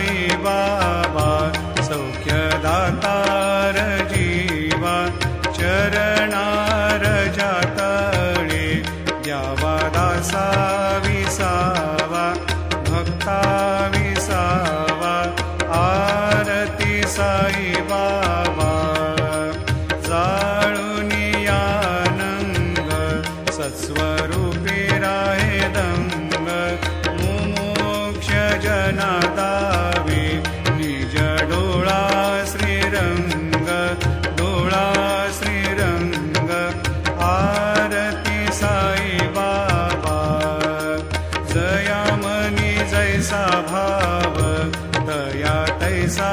साई बाबा सौख्यदातार जीवा चरणार जातळे द्यावा दासा विसावा भक्ता विसावा आरती साई बाबा जाळूनी आनंद सत्स्वरूपी राहे दंग मुमोक्ष जना दावे निज डोळा श्रीरंग डोळा श्रीरंग आरती साई बाबा जया मनी जैसा भाव दया तैसा